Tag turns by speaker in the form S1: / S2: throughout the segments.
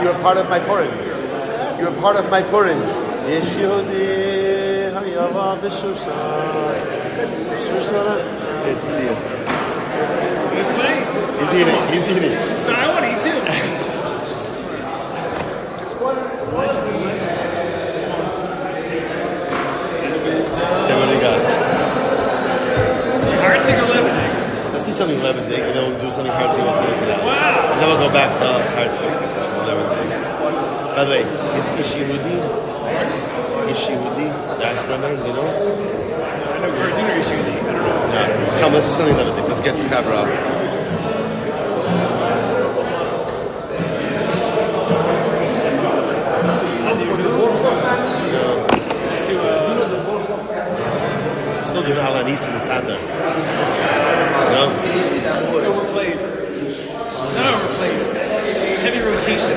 S1: You're part of my Purim. You're part of my Purim. Good to see you. He's eating.
S2: So I want to eat too.
S1: Say what you got.
S2: Heartsick or lemonade?
S1: Let's do something lemonade, and then we'll do something heartsick.
S2: Wow.
S1: And then we'll go back to heartsick. By the way, is Ishihudi? That's my name, you know it?
S2: I know Gordon or Ishihudi. I don't know.
S1: No. Come, let's do something lemonade. Let's get the chaburah. Still doing Al Anis and it's out there. No?
S2: It's overplayed. Not overplayed, it's heavy rotation.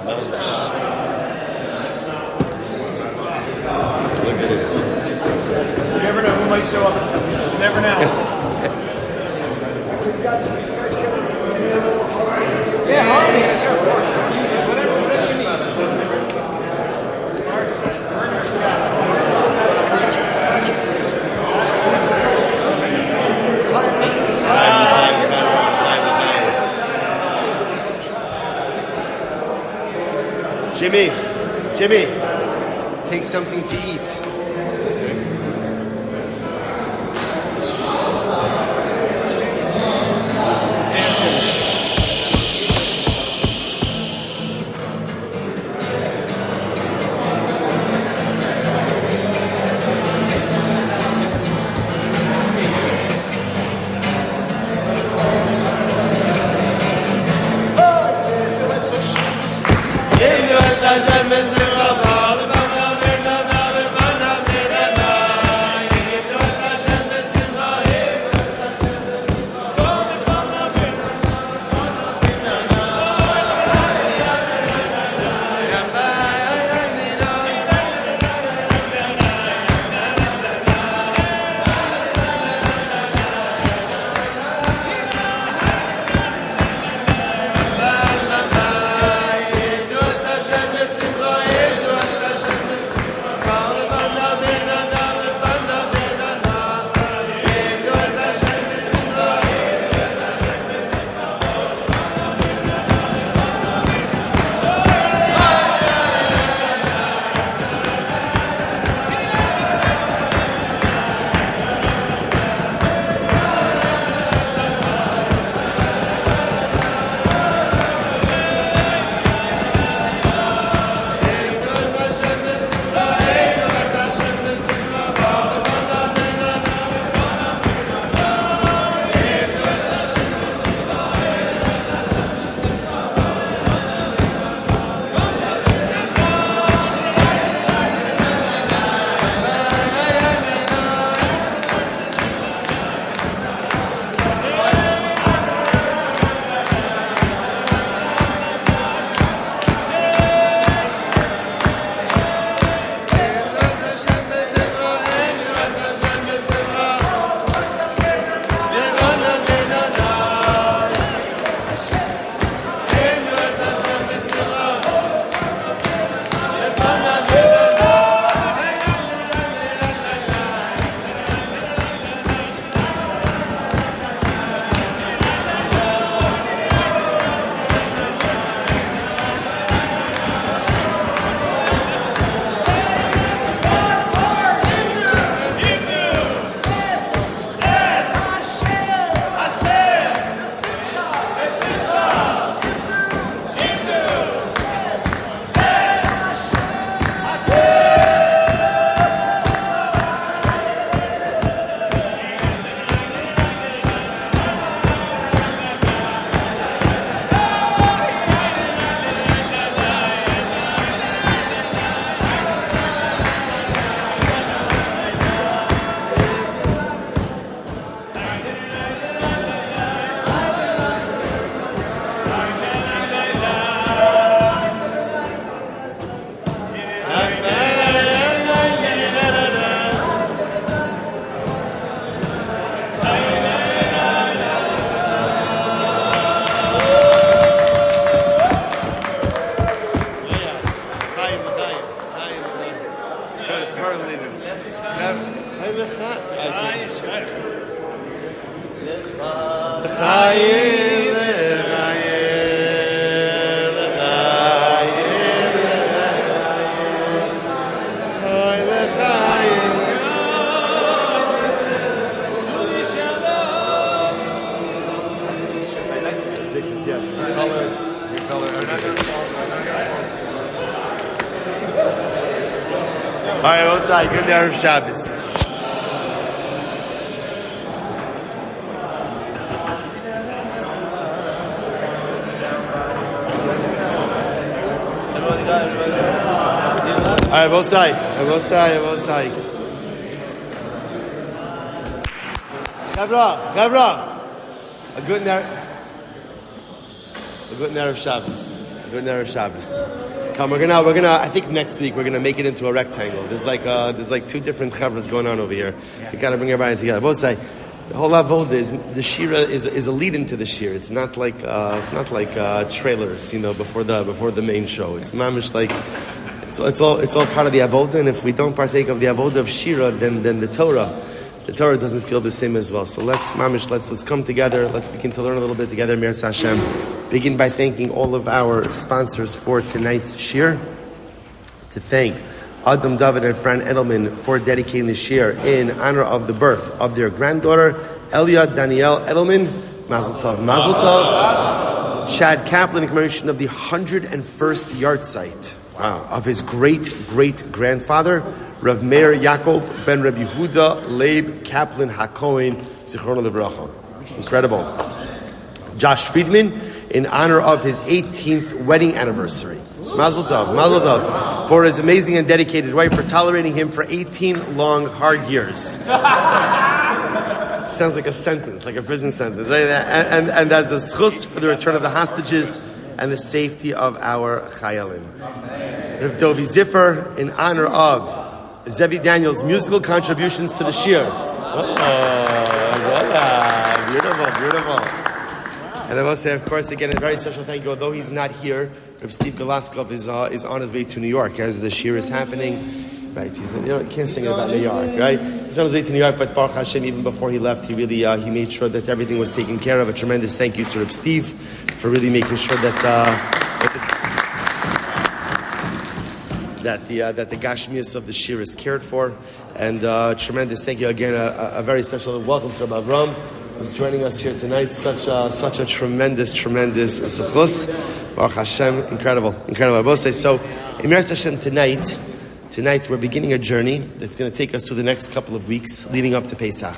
S1: Look at this.
S2: You never know who might show up. You never know. Yeah, honey, that's her part. Whatever you need.
S1: Jimmy, take something to eat. All right, outside. Good Erev Shabbos. All right, both sides. Both sides. Chaburah. A good Erev Shabbos. Good Erev Shabbos. Come, we're gonna. I think next week we're gonna make it into a rectangle. There's like two different chavras going on over here. We gotta bring everybody together. Both say the whole avoda is the shira is a lead into the shir. It's not like trailers, before the main show. It's mamish like it's all part of the avoda. And if we don't partake of the avoda of shira, then the Torah doesn't feel the same as well. So let's come together. Let's begin to learn a little bit together. Mir Hashem. Begin by thanking all of our sponsors for tonight's shir. To thank Adam, David, and Fran Edelman for dedicating the shir in honor of the birth of their granddaughter, Elia Danielle Edelman. Mazel Tov, Mazel Tov. Chad Kaplan in commemoration of the 101st yard site of his great-great-grandfather, Rav Meir Yaakov ben Rabbi Yehuda Leib Kaplan HaKohen, Zichrono Livracha. Incredible. Josh Friedman, in honor of his 18th wedding anniversary. Mazel Tov for his amazing and dedicated wife for tolerating him for 18 long, hard years. Sounds like a sentence, like a prison sentence, right? And as a schus for the return of the hostages and the safety of our chayalim. Rav Dovi Ziffer, in honor of Zevi Daniel's musical contributions to the shir. Beautiful. And I will say, of course, again, a very special thank you. Although he's not here, Reb Steve Galaskov is on his way to New York as the shir is happening. Right, you can't sing about New York, right? He's on his way to New York, but Baruch Hashem, even before he left, he really he made sure that everything was taken care of. A tremendous thank you to Reb Steve for really making sure that the Gashmias of the shir is cared for. And tremendous thank you again. A very special welcome to Rabbi Avram, who's joining us here tonight. Such a tremendous zechus. Baruch Hashem, incredible. I will say so. In Mir Hashem tonight we're beginning a journey that's going to take us through the next couple of weeks leading up to Pesach.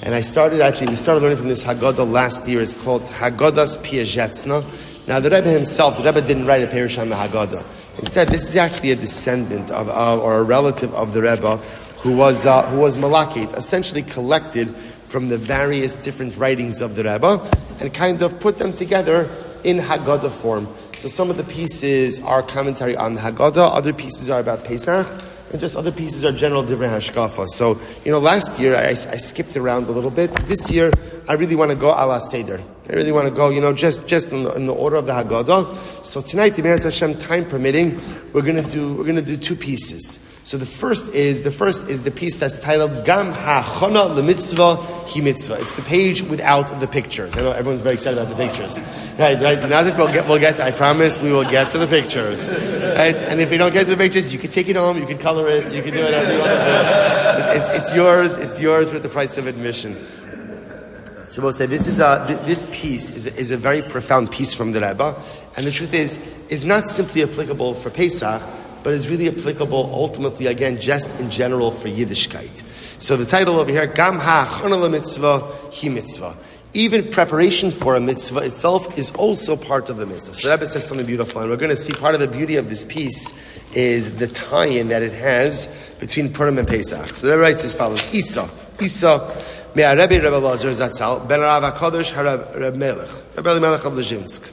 S1: And we started learning from this Haggadah last year. It's called Haggadah's Piacezna. Now the Rebbe himself, the Rebbe didn't write a Perush on the Haggadah. Instead, this is actually a descendant of or a relative of the Rebbe who was malakit, essentially collected from the various different writings of the Rebbe and kind of put them together in Haggadah form. So some of the pieces are commentary on the Haggadah, other pieces are about Pesach, and just other pieces are general divrei hashkafa. So, last year I skipped around a little bit. This year I really want to go ala seder. I really want to go, just in the order of the Haggadah. So tonight, Mir Hashem, time permitting, we're going to do two pieces. So the first is the piece that's titled Gam Hachana L'Mitzvah Hi Mitzvah. It's the page without the pictures. I know everyone's very excited about the pictures. Right. Now that we'll get. I promise we will get to the pictures. Right. And if we don't get to the pictures, you can take it home. You can color it. You can do whatever you want to do. It's yours. It's yours with the price of admission. So we'll say this piece is a very profound piece from the Rebbe, and the truth is not simply applicable for Pesach, but is really applicable ultimately, again, just in general for Yiddishkeit. So the title over here, Gam Hachana L'Mitzvah Hi Mitzvah. Even preparation for a mitzvah itself is also part of the mitzvah. So the Rebbe says something beautiful, and we're going to see part of the beauty of this piece is the tie-in that it has between Purim and Pesach. So the Rebbe writes as follows: Isa, Me'arebi Rebbe Lazar Zatzal, Ben Rav HaKadosh HaReb Melech, Rebbe Melech of Lezhinsk.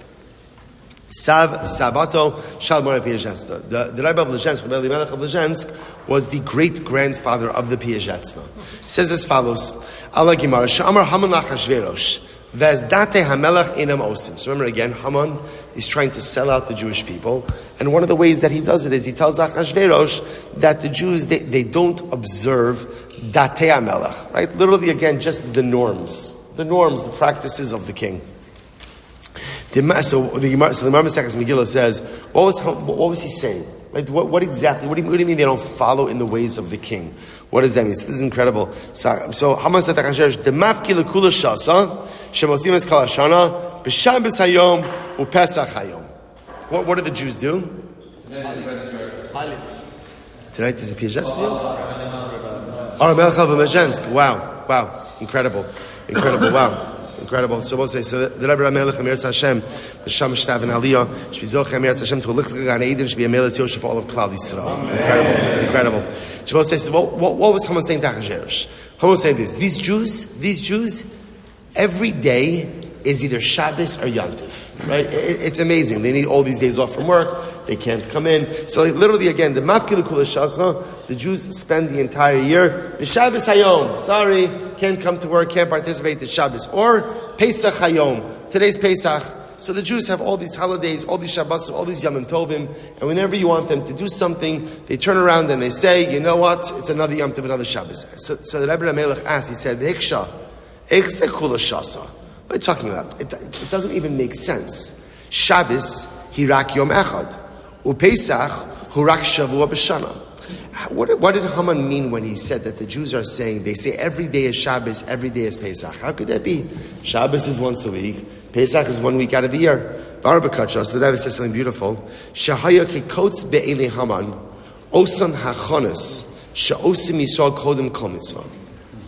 S1: Sabato Shalmar Piacezna. The Rebbe of Lezhinsk, Rebbe Melech of Lezhinsk, was the great-grandfather of the Piacezna. It says as follows: Allah Gemara, Sha'amar Haman Achashverosh, Vezdate HaMelech Einam Osim. So remember again, Haman is trying to sell out the Jewish people, and one of the ways that he does it is he tells Achashverosh that the Jews, they don't observe Datei HaMelech, right? Literally again, just the norms, the practices of the king. So the Gemara Masechtas Megillah says, what was he saying? Right? What exactly? What do you mean they don't follow in the ways of the king? What does that mean? So this is incredible. So Haman said to Achashverosh, "Demafki lekula shasa shemosim es kol hashana b'Shabbos hayom u'Pesach hayom." What do the Jews do? Tonight is the Piacezna. Oh, Melech of Lezhinsk. Wow, incredible, wow. So we'll say, so the Rebbe Melech Amir Hashem, the Sham Shtav and Aliyah, should be Zoch Amir Hashem to a lichtig Gan Eden, should be a Melech Yosef for all of Klal Yisrael. Incredible. So we'll say, so what was Haman saying to Achashverosh? Haman was saying this: these Jews, every day is either Shabbos or Yantiv, right? It's amazing. They need all these days off from work. They can't come in. So literally, again, the Mafkilu Kula Shasna, the Jews spend the entire year, the Shabbos Hayom, sorry, can't come to work, can't participate in Shabbos. Or Pesach Hayom, today's Pesach. So the Jews have all these holidays, all these Shabbos, all these Yom Tovim, and whenever you want them to do something, they turn around and they say, you know what, it's another Yom Tov, another Shabbos. So the Rebbe Melech asked, he said, V'hiksha, Eichse Kula Shasa. What are you talking about? It doesn't even make sense. Shabbos, Hirak Yom Echad. Upesach, Hurak Shavua B'Shana. What did Haman mean when he said that the Jews are saying, they say every day is Shabbos, every day is Pesach? How could that be? Shabbos is once a week. Pesach is 1 week out of the year. Barabakachas, the Rebbe says something beautiful. Shahaya kikotz be'ele Haman, osan hachonas, sha'osim yisrael kodem kol mitzvah.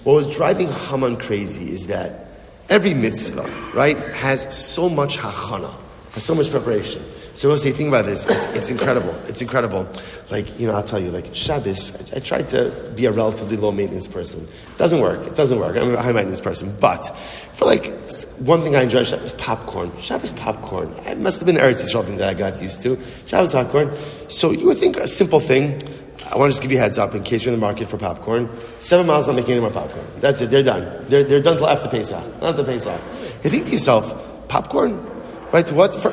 S1: What was driving Haman crazy is that every mitzvah, right, has so much hachana, has so much preparation. So we'll say, think about this. It's incredible. It's incredible. Like, I'll tell you, like Shabbos, I tried to be a relatively low maintenance person. It doesn't work. I'm a high maintenance person. But for like one thing I enjoy is popcorn. Shabbos popcorn. It must have been an Eretz Yisrael thing that I got used to. Shabbos popcorn. So you would think a simple thing. I want to just give you a heads up in case you're in the market for popcorn. 7 miles, not making any more popcorn. That's it. They're done. They're done till after Pesach. Not after Pesach. You think to yourself, popcorn? Right?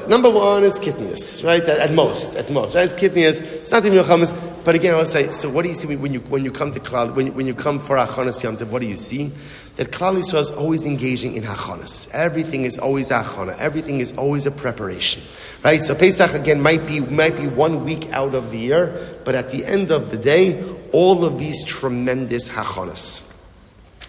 S1: Number one, it's kitnius, right? At most, right? It's kitnius. It's not even chamas. But again, I would say, so what do you see when you come to Klal, when you come for Hachanas Yom Tov? What do you see? That Klal Yisrael is always engaging in Hachanas. Everything is always Hachana. Everything is always a preparation, right? So Pesach again might be 1 week out of the year, but at the end of the day, all of these tremendous Hachanas.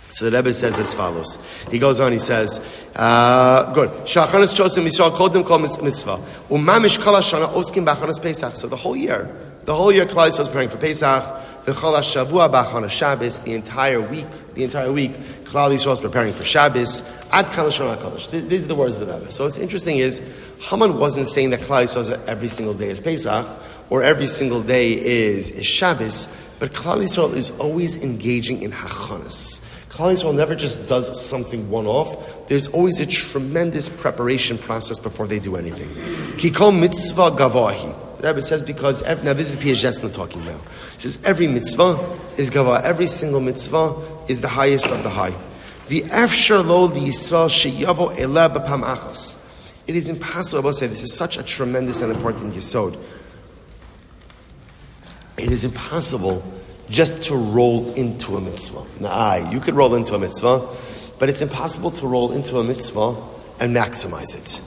S1: So the Rebbe says as follows. He goes on, he says, good. Shachanas chosim Yisrael kodem kol mitzvah. Umamish kol hashana oskim b'achanas Pesach. So the whole year, Klal Yisrael is preparing for Pesach. V'chol hashavua b'achanas Shabbos. The entire week, Klal Yisrael is preparing for Shabbos. Ad kan l'shon hakadosh. These are the words of the Rebbe. So what's interesting is, Haman wasn't saying that Klal Yisrael every single day is Pesach, or every single day is Shabbos, but Klal Yisrael is always engaging in hachanas. Klal Yisrael never just does something one-off. There's always a tremendous preparation process before they do anything. Kikol mitzvah gavahi. The Rebbe says because, now this is the Piacezna talking now. He says every mitzvah is gavah. Every single mitzvah is the highest of the high. The efshar lo liyisrael sheyavo eleh b'pam achas. It is impossible, I will say, this is such a tremendous and important yesod. It is impossible just to roll into a mitzvah. Now, you could roll into a mitzvah, but it's impossible to roll into a mitzvah and maximize it.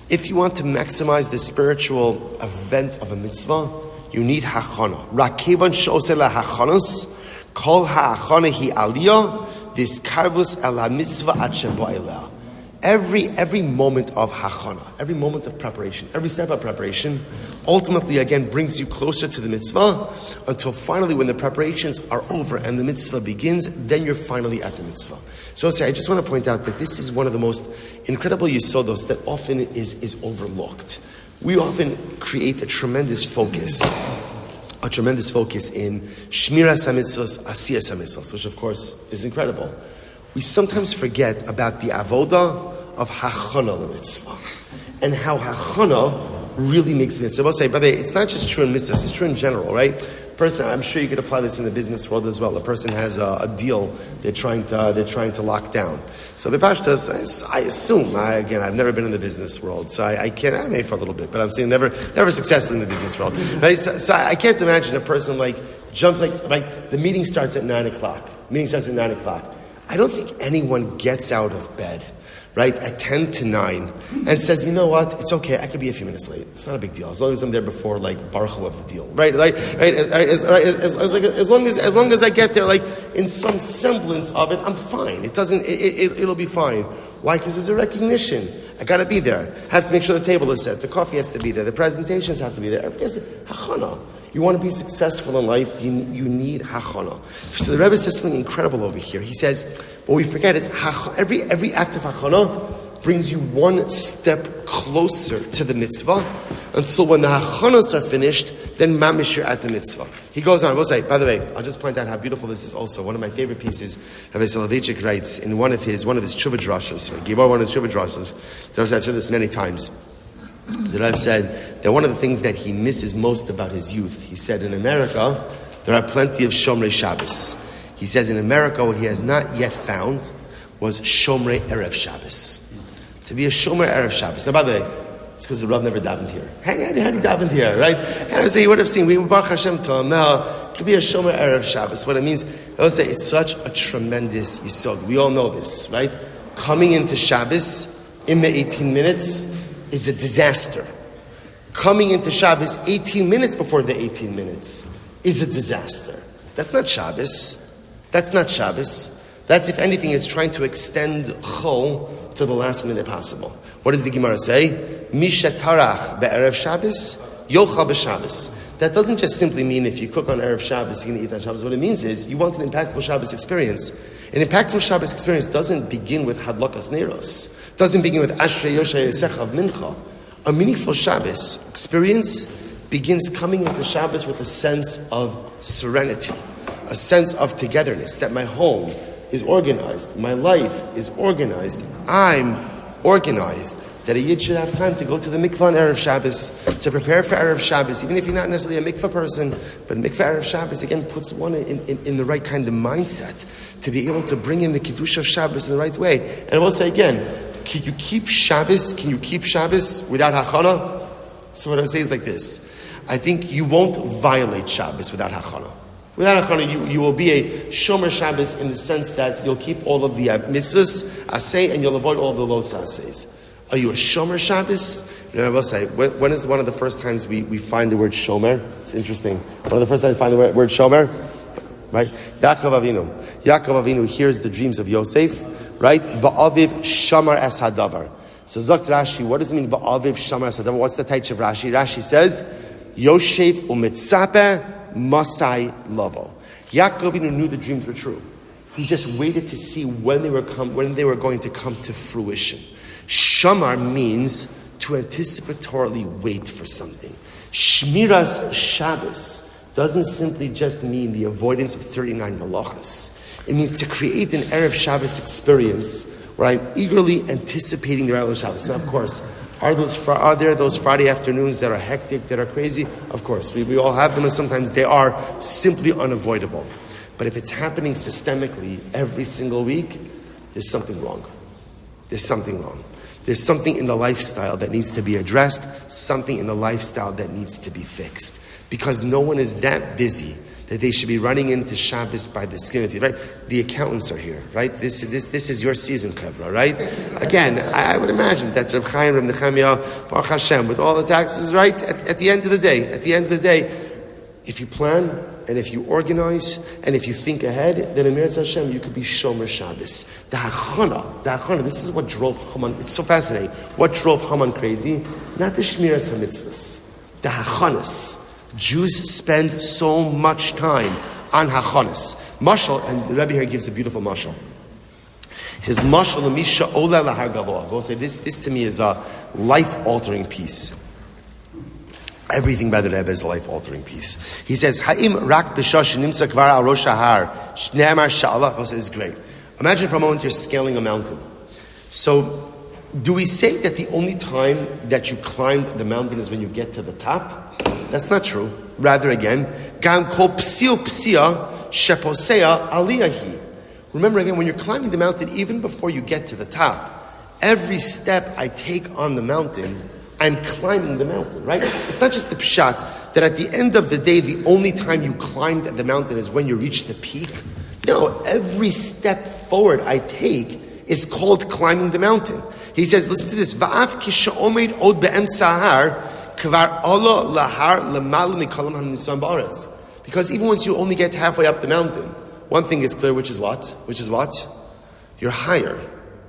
S1: If you want to maximize the spiritual event of a mitzvah, you need hachana. Rakevan she'oseh lahachanas, kol ha'achana hi aliyah, this karvus el ha-mitzvah ad shebo eleh. Every moment of hachana, every moment of preparation, every step of preparation, ultimately again brings you closer to the mitzvah until finally when the preparations are over and the mitzvah begins, then you're finally at the mitzvah. So I just want to point out that this is one of the most incredible yisodos that often is overlooked. We often create a tremendous focus in shmiras ha-mitzvos, asiyas ha-mitzvos, which of course is incredible. We sometimes forget about the avoda of hachana mitzvah and how hachana really makes the mitzvah. I'll say, brother, it's not just true in mitzvahs; it's true in general, right? Person, I'm sure you could apply this in the business world as well. A person has a deal they're trying to lock down. So b'pashtas, I assume, I've never been in the business world, so I can't. I may for a little bit, but I'm saying never successful in the business world. Right? So I can't imagine a person jumps like the meeting starts at 9:00. I don't think anyone gets out of bed, right, at 10 to 9 and says, you know what, it's okay, I could be a few minutes late. It's not a big deal. As long as I'm there before, Baruch Hu of the deal, right? As long as I get there, in some semblance of it, I'm fine. It'll be fine. Why? Because there's a recognition. I got to be there. I have to make sure the table is set. The coffee has to be there. The presentations have to be there. Everything has to be hachana. You want to be successful in life, you need hachana. So the Rebbe says something incredible over here. He says, what we forget is every act of hachana brings you one step closer to the mitzvah until when the hachanas are finished, then mamish you're at the mitzvah. He goes on, I will say, by the way, I'll just point out how beautiful this is also. One of my favorite pieces, Rabbi Soloveitchik writes in one of his Chuvah Drashos, one of his Chuvah Drashos, so I've said this many times, that I've said that one of the things that he misses most about his youth, he said in America, there are plenty of Shomrei Shabbos. He says in America, what he has not yet found was Shomrei Erev Shabbos. To be a Shomer Erev Shabbos. Now, by the way, it's because the Rav never davened here. How do you davened here, right? And I say, you would have seen, we Baruch Hashem Tom, now, it could be a Shomer Erev Shabbos. What it means, I would say, it's such a tremendous yisod. We all know this, right? Coming into Shabbos in the 18 minutes is a disaster. Coming into Shabbos 18 minutes before the 18 minutes is a disaster. That's not Shabbos. That's not Shabbos. That's, if anything, is trying to extend Chol to the last minute possible. What does the Gemara say? Misha tarach be'erev Shabbos, yochal b'Shabbos. That doesn't just simply mean if you cook on Erev Shabbos, you're going to eat on Shabbos. What it means is you want an impactful Shabbos experience. An impactful Shabbos experience doesn't begin with Hadlakas Neros. Doesn't begin with Ashrei Yosha Yesecha of Mincha. A meaningful Shabbos experience begins coming into Shabbos with a sense of serenity, a sense of togetherness, that my home is organized, my life is organized, I'm organized, that a Yid should have time to go to the mikvah on Erev Shabbos, to prepare for Erev Shabbos, even if you're not necessarily a mikvah person, but mikvah Erev Shabbos, again, puts one in the right kind of mindset, to be able to bring in the Kiddush of Shabbos in the right way. And I will say again, can you keep Shabbos without Hachana? So what I say is like this, I think you won't violate Shabbos without Hachana. Without Hachana, you will be a Shomer Shabbos in the sense that you'll keep all of the mitzvahs, asay, and you'll avoid all of the los asays. Are you a Shomer Shabbos? I will say, when is one of the first times we find the word Shomer? It's interesting. One of the first times we find the word Shomer, right? Yaakov Avinu hears the dreams of Yosef, right? Va'aviv Shamar es hadavar. So Zakt Rashi, what does it mean Va'aviv Shamar es hadavar? What's the taich of Rashi? Rashi says, Yosef umitzape Masai Lavo. Yaakov Avinu knew the dreams were true. He just waited to see when they were going to come to fruition. Shamar means to anticipatorily wait for something. Shmiras Shabbos doesn't simply just mean the avoidance of 39 malachas. It means to create an Erev Shabbos experience where I'm eagerly anticipating the Erev Shabbos. Now, of course, are there those Friday afternoons that are hectic, that are crazy? Of course, we all have them, and sometimes they are simply unavoidable. But if it's happening systemically every single week, there's something wrong. There's something wrong. There's something in the lifestyle that needs to be addressed, something in the lifestyle that needs to be fixed. Because no one is that busy that they should be running into Shabbos by the skin of teeth, right? The accountants are here, right? This is your season, Chevra, right? Again, I would imagine that Reb Chaim, Reb Nechemiah, Baruch Hashem, with all the taxes, right? At the end of the day, if you plan, and if you organize, and if you think ahead, then Emir Hashem, you could be Shomer Shabbos. The Hachana, this is what drove Haman, it's so fascinating. What drove Haman crazy? Not the Shmiras HaMitzvahs, the Hachanas. Jews spend so much time on Hachanas. Mashal, and the Rebbe here gives a beautiful mashal. He says, Mashal l'misha ola lahar gavoah. I will say, this to me is a life-altering piece. Everything by the Rebbe is a life-altering piece. He says, Ha'im rak b'shash nimsa kvar al rosh hahar shne'amar sha'ala. I will say, this is great. Imagine for a moment you're scaling a mountain. So, do we say that the only time that you climbed the mountain is when you get to the top? That's not true. Rather, again, gam kol psio psia sheposea aliyahi. Remember again, when you're climbing the mountain, even before you get to the top, every step I take on the mountain, I'm climbing the mountain, right? It's not just the pshat that at the end of the day, the only time you climb the mountain is when you reach the peak. No, every step forward I take is called climbing the mountain. He says, listen to this. Va'af kishaomed od be'emtza har kvar Allah lahar lemal mikalam hanisan ba'aretz. Because even once you only get halfway up the mountain, one thing is clear, which is what? You're higher.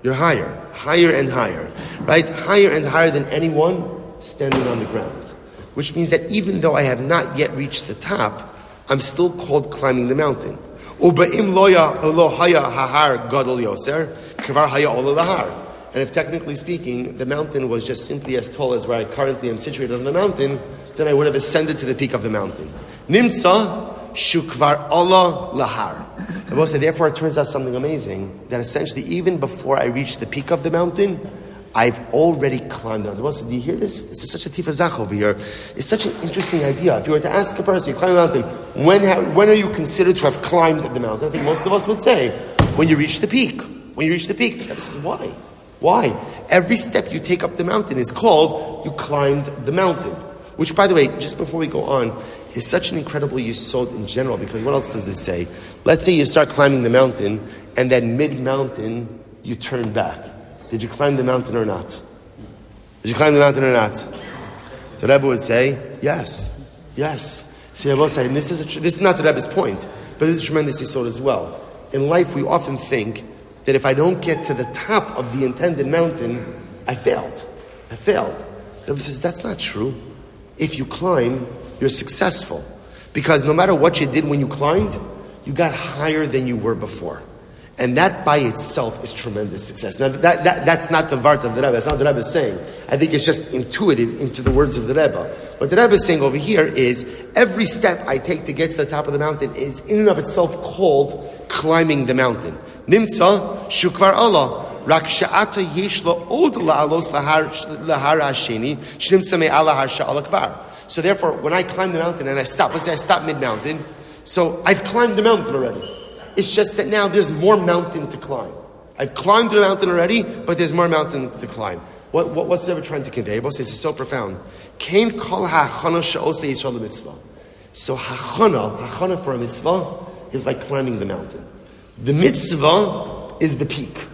S1: You're higher. Higher and higher. Right? Higher and higher than anyone standing on the ground. Which means that even though I have not yet reached the top, I'm still called climbing the mountain. Uba'im lo haya hahar gadol yoser, kvar haya ola lahar. And if technically speaking, the mountain was just simply as tall as where I currently am situated on the mountain, then I would have ascended to the peak of the mountain. Nimtza shukvar Allah lahar. I will say, therefore, it turns out something amazing, that essentially, even before I reach the peak of the mountain, I've already climbed the mountain. Do you hear this? This is such a tifazach over here. It's such an interesting idea. If you were to ask a person, you climb the mountain, when are you considered to have climbed the mountain? I think most of us would say, when you reach the peak. When you reach the peak. This is why. Why? Every step you take up the mountain is called, you climbed the mountain. Which, by the way, just before we go on, is such an incredible yesod in general, because what else does this say? Let's say you start climbing the mountain, and then mid-mountain, you turn back. Did you climb the mountain or not? Did you climb the mountain or not? The Rebbe would say, yes. So Rebbe would say, and this is not the Rebbe's point, but this is a tremendous yesod as well. In life, we often think that if I don't get to the top of the intended mountain, I failed. The Rebbe says, that's not true. If you climb, you're successful. Because no matter what you did when you climbed, you got higher than you were before. And that by itself is tremendous success. Now, that's not the vart of the Rebbe. That's not what the Rebbe is saying. I think it's just intuitive into the words of the Rebbe. What the Rebbe is saying over here is, every step I take to get to the top of the mountain is in and of itself called climbing the mountain. Nimtza shukvar Allah. Rak she'ata yesh lo od la'alos lahar hasheni shnimtza me'ala har she'ala kvar. So therefore, when I climb the mountain and I stop, let's say I stop mid-mountain, so I've climbed the mountain already. It's just that now there's more mountain to climb. I've climbed the mountain already, but there's more mountain to climb. What's the Rebbe trying to convey? This is so profound. Kain kol hachana she'oseh Yisrael mitzvah. So hachana for a mitzvah is like climbing the mountain. The mitzvah is the peak.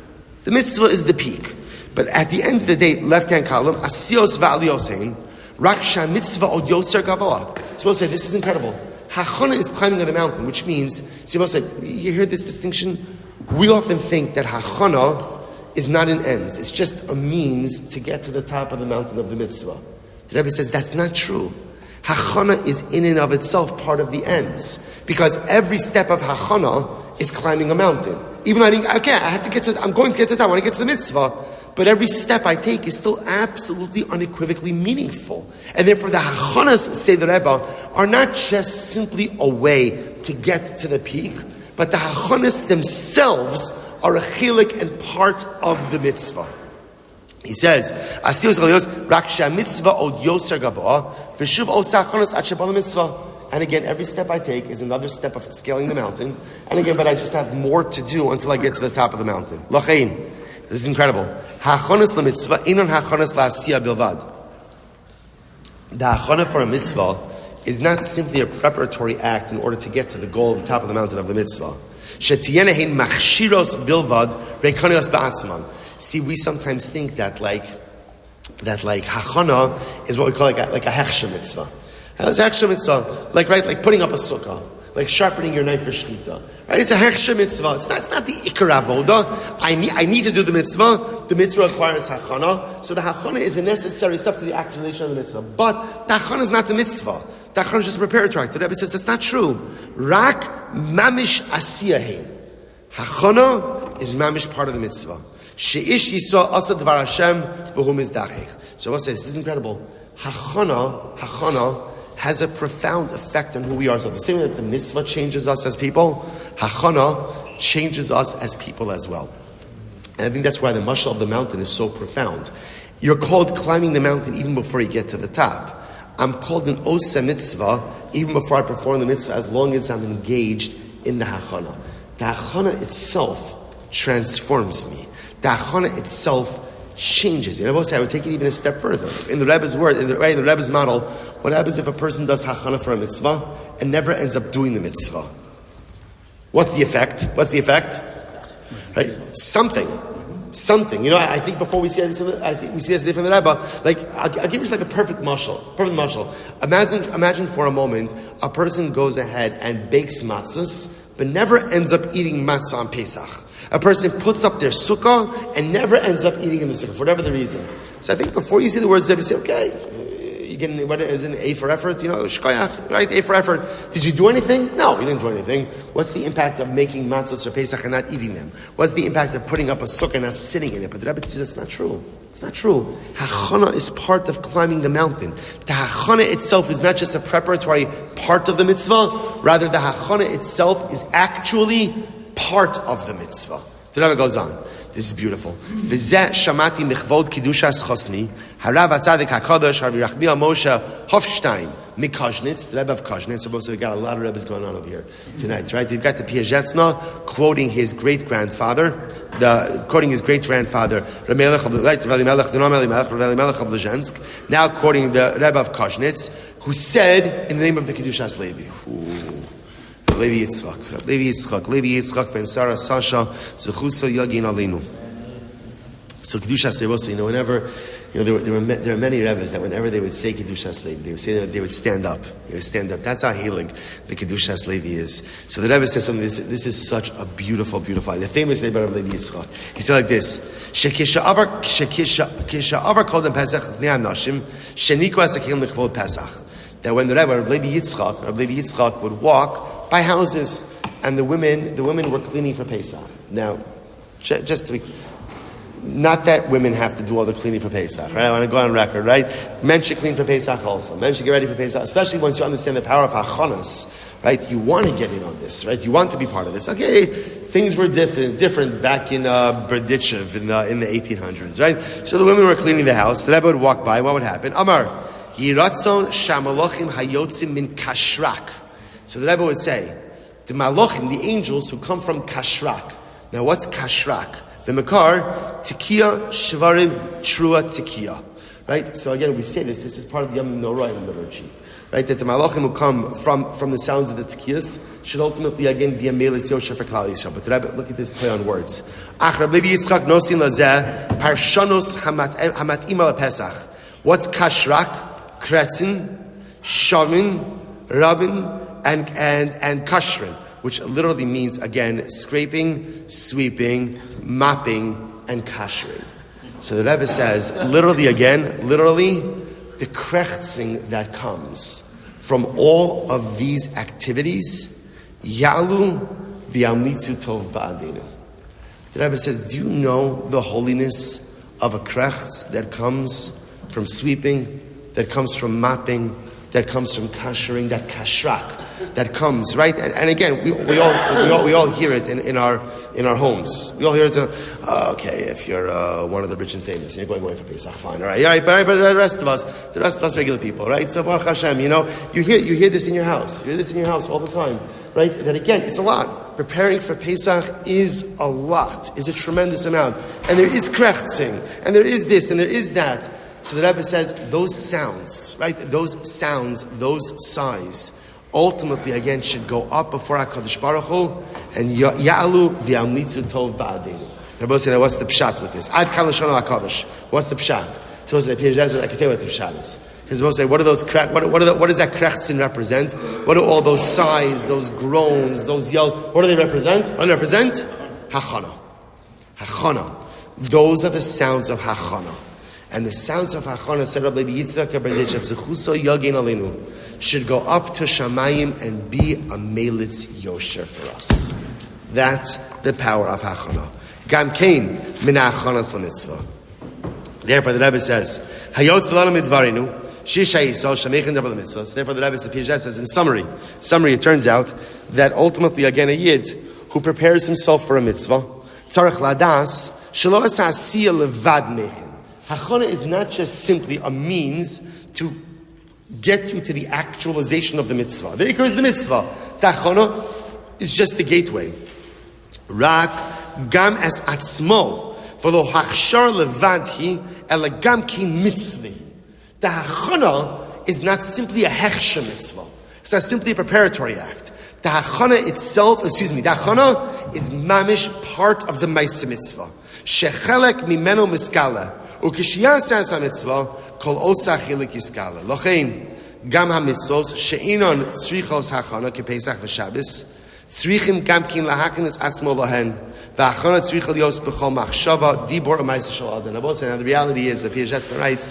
S1: But at the end of the day, left-hand column, asiyos va'aliyosein, rak mitzvah od yoser gavoa. So we'll say, this is incredible. Hachana is climbing of the mountain, which means, so we'll say, you hear this distinction? We often think that hachana is not an end. It's just a means to get to the top of the mountain of the mitzvah. The Rebbe says that's not true. Hachana is in and of itself part of the ends. Because every step of hachana is climbing a mountain. Even though I'm going to get to the top, I want to get to the mitzvah. But every step I take is still absolutely unequivocally meaningful. And therefore the hachanas, say the Rebbe, are not just simply a way to get to the peak, but the hachanas themselves are a chilik and part of the mitzvah. He says, Asiyos Galios, Raksha mitzvah od yoser gavoa, v'shuv osa hachanas at shebal mitzvah. And again, every step I take is another step of scaling the mountain. And again, but I just have more to do until I get to the top of the mountain. Lachein. This is incredible. Hachanas lemitzvah, inon hachanas la'asiyah bilvad. The hachana for a mitzvah is not simply a preparatory act in order to get to the goal of the top of the mountain of the mitzvah. Shetiyenehin machshiros bilvad reikanios ba'atzman. See, we sometimes think that like hachana is what we call like a hechsher mitzvah. How's hechsher mitzvah? Like putting up a sukkah. Like sharpening your knife for shkita. Right? It's a hechsher mitzvah. It's not the ikar avoda. I need to do the mitzvah. The mitzvah requires hachana. So the hachana is a necessary step to the actualization of the mitzvah. But the hachana is not the mitzvah. The hachana is just a preparatory act. The Rebbe says that's not true. Rak mamish asiyahin. Hachana is mamish part of the mitzvah. Sheish Yisrael asa dvar Hashem v'hu mizdachich. So I'll say this is incredible. Hachana has a profound effect on who we are. So the same way that the mitzvah changes us as people, hachana changes us as people as well. And I think that's why the mashal of the mountain is so profound. You're called climbing the mountain even before you get to the top. I'm called an oseh mitzvah even before I perform the mitzvah, as long as I'm engaged in the hachana. The hachana itself transforms me. The hachana itself changes. You know, I would take it even a step further. In the Rebbe's word, in the Rebbe's model, what happens if a person does hachana for a mitzvah and never ends up doing the mitzvah? What's the effect? Right? Something. You know, I think before we see this, I think we see this from the Rebbe. Like, I'll give you like a perfect mashal. Imagine for a moment a person goes ahead and bakes matzahs, but never ends up eating matzah on Pesach. A person puts up their sukkah and never ends up eating in the sukkah for whatever the reason. So I think before you see the words, you say, okay, you get what is an A for effort, you know, shkoyach, right? A for effort. Did you do anything? No, you didn't do anything. What's the impact of making matzahs for Pesach and not eating them? What's the impact of putting up a sukkah and not sitting in it? But the Rebbe teaches that's not true. It's not true. Hachana is part of climbing the mountain. The Hachana itself is not just a preparatory part of the mitzvah, rather the Hachana itself is actually part of the mitzvah. The Rebbe goes on. This is beautiful. V'zeh shamati michvod kidushas chosni, harav atzadik hakadosh, Rav Yerachmiel Moshe Hofstein, Mikajnitz, the Rebbe of Kajnitz. So we got a lot of Rebbes going on over here tonight, right? You've got the Piacezna quoting his great-grandfather, quoting his great-grandfather, Rav Elimelech of Lezhensk, now quoting the Rebbe of Kajnitz, who said, in the name of the Kedushas Levi, Levi Yitzchak, Ben Sarah, Sasha, Zechuso Yagin Aleinu. So Kedushas Levi, whenever, there are many Rebbes that whenever they would say Kedushas Levi, they would say that they would stand up. They would stand up. That's how healing the Kedushas Levi is. So the Rebbe says something. This is such a beautiful, beautiful. The famous Rebbe of Levi Yitzchak. He said like this: Shekisha avar kodem Pesach v'nei anashim sheniku asakim l'chvod Pesach. That when the Rebbe of Levi Yitzchak would walk by houses, and the women were cleaning for Pesach. Now, just to be. Not that women have to do all the cleaning for Pesach, right? I want to go on record, right? Men should clean for Pesach also. Men should get ready for Pesach, especially once you understand the power of Hachanas, right? You want to get in on this, right? You want to be part of this. Okay, things were different back in Berdichev in the 1800s, right? So the women were cleaning the house. The Rebbe would walk by. What would happen? Amar, Yiratzon Shamalochim Hayotzim Min Kashrak. So the Rebbe would say, the Malochim, the angels who come from Kashrak. Now what's Kashrak? The Makar, Tikiya, Shvarim, Trua, Tikiya. Right? So again, we say this is part of the Yom Noraim liturgy. Right? That the Malachim who come from the sounds of the Tikiyas should ultimately again be a Melis Yosher for Klal Yisrael. But the Rebbe, look at this play on words. Ach, Rabbi Yitzchak Nosin Lazeh, Parshanos Hamat Ima Pesach. What's Kashrak? Kretzin, Shavin, Rabin, and Kashrin, which literally means, again, scraping, sweeping, mopping, and kashering. So the Rebbe says, literally, the krechtzing that comes from all of these activities, Yalu v'amnitzu tov ba'adinu. The Rebbe says, do you know the holiness of a krechtz that comes from sweeping, that comes from mopping, that comes from kashering, that kashrak, that comes, right? And again, we all hear it in our homes. We all hear it. Okay, if you're one of the rich and famous, and you're going away for Pesach, fine, all right, but the rest of us regular people, right? So Baruch Hashem, you hear this in your house. You hear this in your house all the time, right? That again, it's a lot. Preparing for Pesach is a lot, is a tremendous amount, and there is krechtzing, and there is this, and there is that. So the Rebbe says those sounds, right? Those sounds, those sighs, ultimately, again, should go up before HaKadosh Baruch Hu, and Ya'alu v'amnitzu tov ba'adinu. Everybody say, now what's the pshat with this? Ad kan l'shon HaKadosh. What's the pshat? So the Piacezna, I can tell you what the pshat is. Because we'll say, what does that krechtzin represent? What do all those sighs, those groans, those yells, what do they represent? What do they represent? Hachana. Hachana. Those are the sounds of Hachana. And the sounds of Hachana, said Rabbi Yitzchak Berdichev, Zechuso Yagin Aleinu, should go up to Shamayim and be a Melitz Yosher for us. That's the power of Hachana. Gam Kain min Hachanas l'mitzvah. Therefore, the Rebbe says, Hayotz l'anu midvarinu, Shisha Yisrael Shameichin davar l'mitzvah. Therefore, the Rebbe says, in summary, it turns out that ultimately, again, a Yid who prepares himself for a mitzvah, tzarech ladas, shelo asa asiyah levad mechin. Hachana is not just simply a means to get you to the actualization of the mitzvah. The ikar is the mitzvah. The Hachana is just the gateway. Rak gam es atzmo, v'lo hachshar levadhi, ela gam ki mitzvah. The Hachana is not simply a hechsher mitzvah. It's not simply a preparatory act. The Hachana itself, the Hachana is mamish part of the Maaseh mitzvah. Shechelek mimeno miskala. Ukishiyas ha-mitzvah kol osa chilik yiskala. Lochein gam ha-mitzvos she'inon tzrichos hachana kepesach v'shabes tzrichim gam kin lahakinis atzmo lohen v'hachana tzrichol yos b'chol machshava dibor amaisa shal adan. Now the reality is, the Piacezna writes,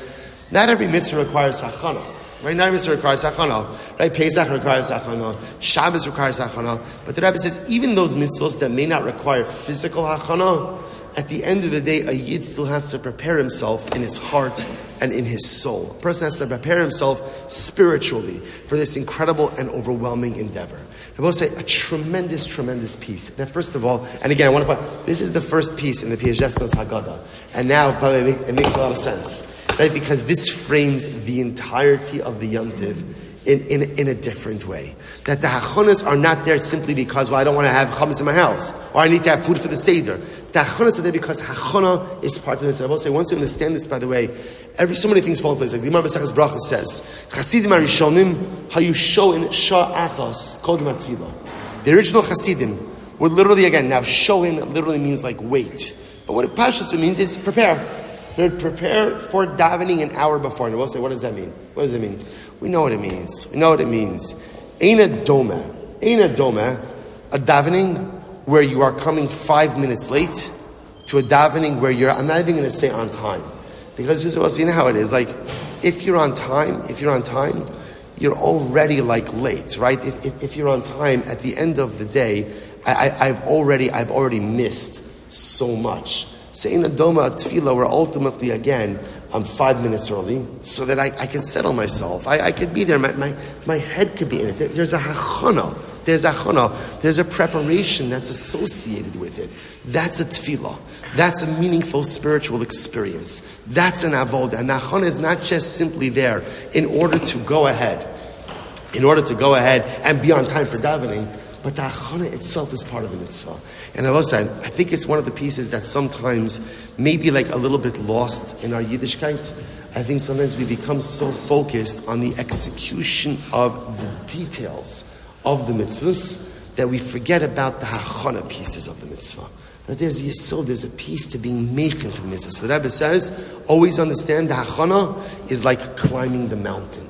S1: not every mitzvah requires hachana. Right? Not every mitzvah requires hachana. Right? Pesach requires hachana. Shabbos requires hachana. But the Rebbe says even those mitzvahs that may not require physical hachana, at the end of the day, a Yid still has to prepare himself in his heart and in his soul. A person has to prepare himself spiritually for this incredible and overwhelming endeavor. I will say a tremendous, tremendous piece. That first of all, and again, I want to point, this is the first piece in the Piacezna's Haggadah. And now, probably, it makes a lot of sense. Right? Because this frames the entirety of the Yom Tiv in a different way. That the Hachanas are not there simply because, well, I don't want to have chametz in my house, or I need to have food for the Seder. The Hachanas are there because Hachana is part of it. I will say, once you understand this, by the way, so many things fall in place. Like the Gemara Pesach Brachas says, Chasidim Arishonim hayushoin sha'achas kodim atfilah. The original Chasidim would literally, again, now shoin literally means like wait. But what it pashas means is prepare. They would prepare for davening an hour before. And we'll say, what does that mean? What does it mean? We know what it means. We know what it means. Eina doma, a davening where you are coming 5 minutes late to a davening where I'm not even going to say on time. Because just, well, so you know how it is. Like, if you're on time, you're already like late, right? If you're on time, at the end of the day, I've already missed so much. Saying a doma tefillah, where ultimately, again, I'm 5 minutes early, so that I can settle myself. I could be there. My head could be in it. There's a hachana. There's a preparation that's associated with it. That's a tefillah. That's a meaningful spiritual experience. That's an avodah. And the hachana is not just simply there in order to go ahead and be on time for davening, but the hachana itself is part of the mitzvah. And I will say, I think it's one of the pieces that sometimes may be like a little bit lost in our Yiddishkeit. I think sometimes we become so focused on the execution of the details of the mitzvahs that we forget about the hachana pieces of the mitzvah. That there's yesod, there's a piece to being meichin for the mitzvah. So the Rebbe says, always understand the hachana is like climbing the mountain.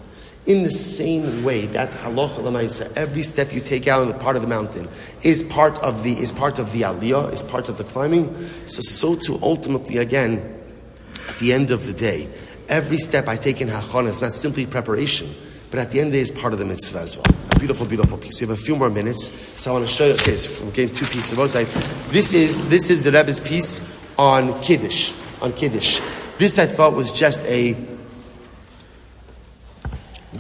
S1: In the same way, that halacha l'maisa, every step you take out on the part of the mountain is part of the aliyah, is part of the climbing. So too, ultimately, again, at the end of the day, every step I take in hachana is not simply preparation, but at the end of the day is part of the mitzvah as well. A beautiful, beautiful piece. We have a few more minutes, so I want to show you. Okay, so we're getting two pieces of both sides. This is the Rebbe's piece on Kiddush. This I thought was just a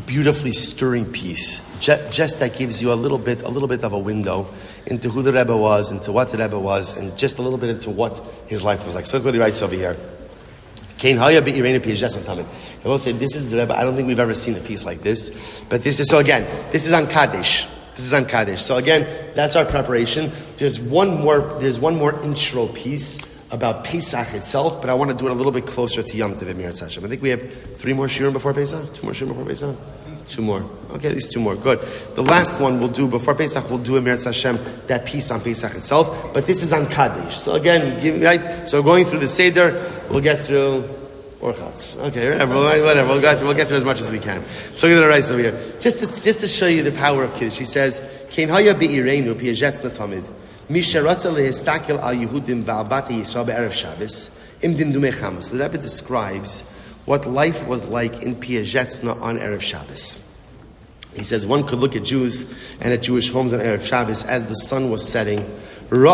S1: beautifully stirring piece, just that gives you a little bit of a window into who the Rebbe was, into what the Rebbe was, and just a little bit into what his life was like. So look what he writes over here. I will say this is the Rebbe. I don't think we've ever seen a piece like this, but this is on Kaddish. So again, that's our preparation. There's one more intro piece about Pesach itself, but I want to do it a little bit closer to Yom Tov Mir Hashem. I think we have 3 more shiurim before Pesach. 2 more shiurim before Pesach. 2 more. Okay, these 2 more. Good. The last one we'll do before Pesach. We'll do Mir Hashem, that piece on Pesach itself. But this is on Kaddish. So again, right. So going through the Seder, we'll get through Orchatz. Okay, whatever. We'll get through as much as we can. So look at the right over here. Just to show you the power of Kiddush. She says, "Kein haya be'ireinu Piacezna tamid." The Rebbe describes what life was like in Piacezna on Erev Shabbos. He says one could look at Jews and at Jewish homes on Erev Shabbos as the sun was setting. So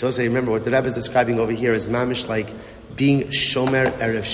S1: I'll say, remember what the Rebbe is describing over here is mamish like being Shomer Erev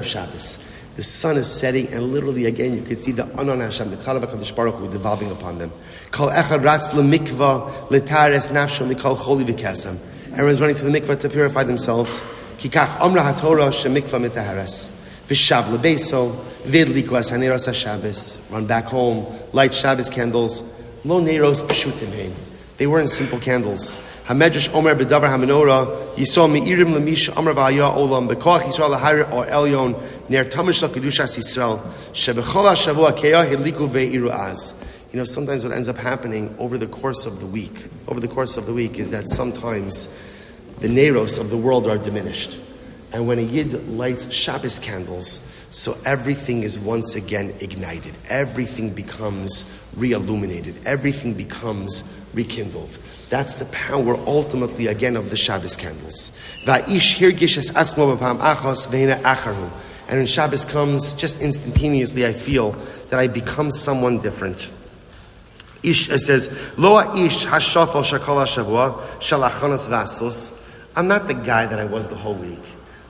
S1: Shabbos. The sun is setting, and literally, again, you can see the Anon Hashem, the Kalav HaKadosh Baruch Hu, devolving upon them. Kol echad ratz lemikva letares nafsho mikol choli v'kesem. Everyone's running to the mikvah to purify themselves. Kikach amra haTorah shemikva mitahares. V'shav lebeso v'idliku as haneros haShabbos. Run back home, light Shabbos candles. Lo neiros pshutim hein. They weren't simple candles. Hamedrash Omer bedavar hamenorah yisol meirim lemish Omer v'haya olam bekoach Yisrael lahayir or elyon ner tamish lakedushas Yisrael shebechol hashavua keyah hidliku ve'iru az. You know, sometimes what ends up happening over the course of the week is that sometimes the neiros of the world are diminished, and when a yid lights Shabbos candles, so everything is once again ignited. Everything becomes re-illuminated. Everything becomes rekindled. That's the power, ultimately, again, of the Shabbos candles. And when Shabbos comes, just instantaneously, I feel that I become someone different. Ish, it says, Loa ish hashafal shakol hashavua shalachanos vasos. I'm not the guy that I was the whole week,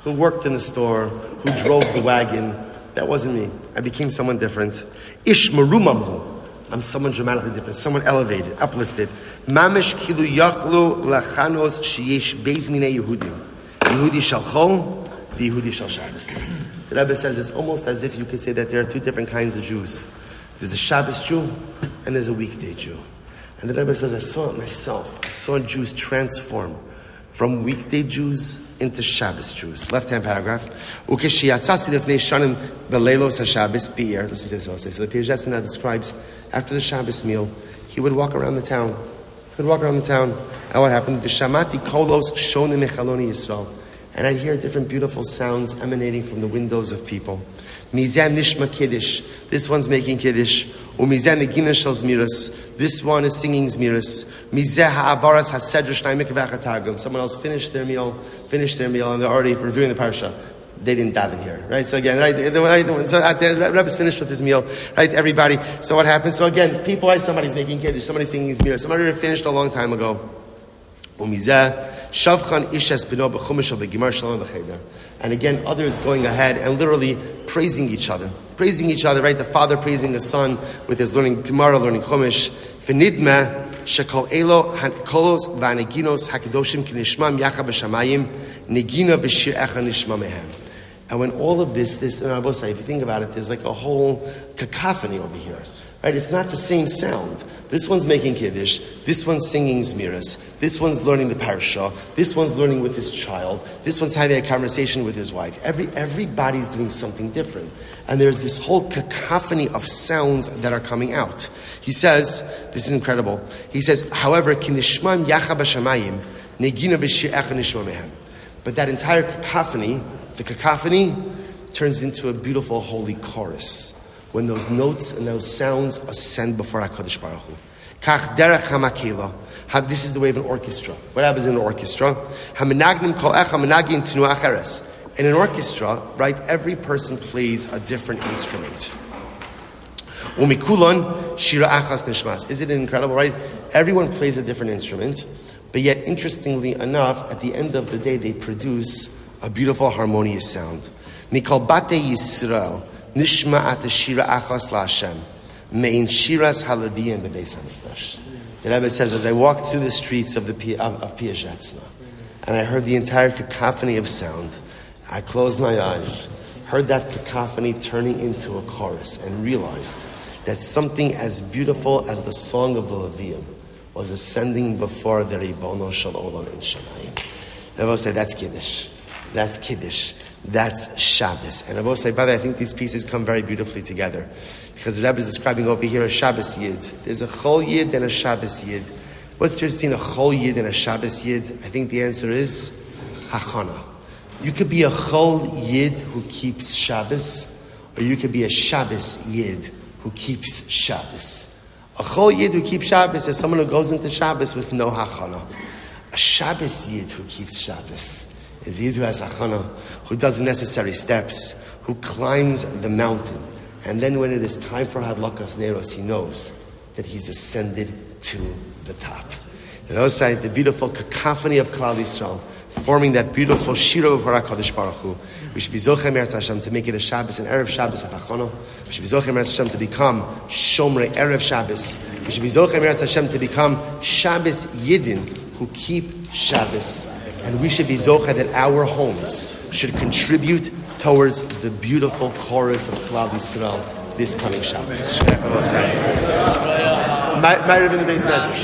S1: who worked in the store, who drove the wagon. That wasn't me. I became someone different. Ish marumamu. I'm someone dramatically different, someone elevated, uplifted. Mamish kilu yaklu lachanos sheyesh beis minei Yehudim. Yehudi shal chol, the Yehudi shal Shabbos. The Rebbe says it's almost as if you could say that there are two different kinds of Jews. There's a Shabbos Jew and there's a weekday Jew. And the Rebbe says, I saw it myself. I saw Jews transform from weekday Jews into Shabbos Jews. Left-hand paragraph. Listen to this. So the Piacezna describes, after the Shabbos meal, he would walk around the town. And what happened? The Shamati kolos shone mechaloni Yisrael. And I'd hear different beautiful sounds emanating from the windows of people. Mizan nishma kiddush. This one's making kiddush. Umizan negina shel zmiras. This one is singing zmiras. Mizeh ha'avaras hasedra shnai mikveh hatargum. Someone else finished their meal, and they're already reviewing the parsha. They didn't daven here, right? So again, right? So at the end, Rebbe's finished with his meal, right? Everybody. So what happens? So again, people, somebody's making kiddush, somebody's singing zmiras. Somebody already finished a long time ago. And again, others going ahead and literally praising each other, right? The father praising the son with his learning Gemara, learning Chumash. V'nidme shekol elo kolos v'aneginos hakedoshim kinishmam yacha b'shamayim negina v'shir echa nishma mehem. And when all of this, if you think about it, there's like a whole cacophony over here. Right? It's not the same sound. This one's making kiddush. This one's singing zmiras. This one's learning the parsha. This one's learning with his child. This one's having a conversation with his wife. Everybody's doing something different. And there's this whole cacophony of sounds that are coming out. He says, this is incredible. He says, however, kinishmam yacha b'shamayim negina v'shir echa nishma mehem. But that entire cacophony, the cacophony turns into a beautiful holy chorus when those notes and those sounds ascend before HaKadosh Baruch Hu. Kach derech hamakela. This is the way of an orchestra. What happens in an orchestra? Hamanagnim kol echa managin tenu acheres. In an orchestra, right, every person plays a different instrument. Umikulon shira achas nishmas. Isn't it incredible, right? Everyone plays a different instrument, but yet, interestingly enough, at the end of the day, they produce a beautiful, harmonious sound. Mikol bate Yisrael nishma at shira achas laHashem mein shiras halaviyim bebeis hamikdash. The Rebbe says, as I walked through the streets of Piacezna, and I heard the entire cacophony of sound, I closed my eyes, heard that cacophony turning into a chorus, and realized that something as beautiful as the song of the Levium was ascending before the Ribono Shel Olam in Shemayim. And I will say, that's Kiddush. That's Kiddush. That's Shabbos. And I will say, by the way, I think these pieces come very beautifully together. Because the Rebbe is describing over here a Shabbos Yid. There's a Chol Yid and a Shabbos Yid. What's there between a Chol Yid and a Shabbos Yid? I think the answer is Hachana. You could be a Chol Yid who keeps Shabbos, or you could be a Shabbos Yid who keeps Shabbos. A Chol Yid who keeps Shabbos is someone who goes into Shabbos with no Hachana. A Shabbos Yid who keeps Shabbos is a Yid who has Hachana, who does the necessary steps, who climbs the mountain. And then when it is time for Hadlakas Neros, he knows that he's ascended to the top. And outside, the beautiful cacophony of Klal Yisrael, forming that beautiful Shira of HaKadosh Baruch Hu. We should be Zochem Eretz Hashem to make it a Shabbos, an Erev Shabbos of Hachana. We should be Zochem Eretz Hashem to become Shomrei Erev Shabbos. We should be Zochem Eretz Hashem to become Shabbos Yidin who keep Shabbos. And we should be Zocha that our homes should contribute towards the beautiful chorus of Klal Yisrael this coming Shabbos. Ma'ariv in the basement.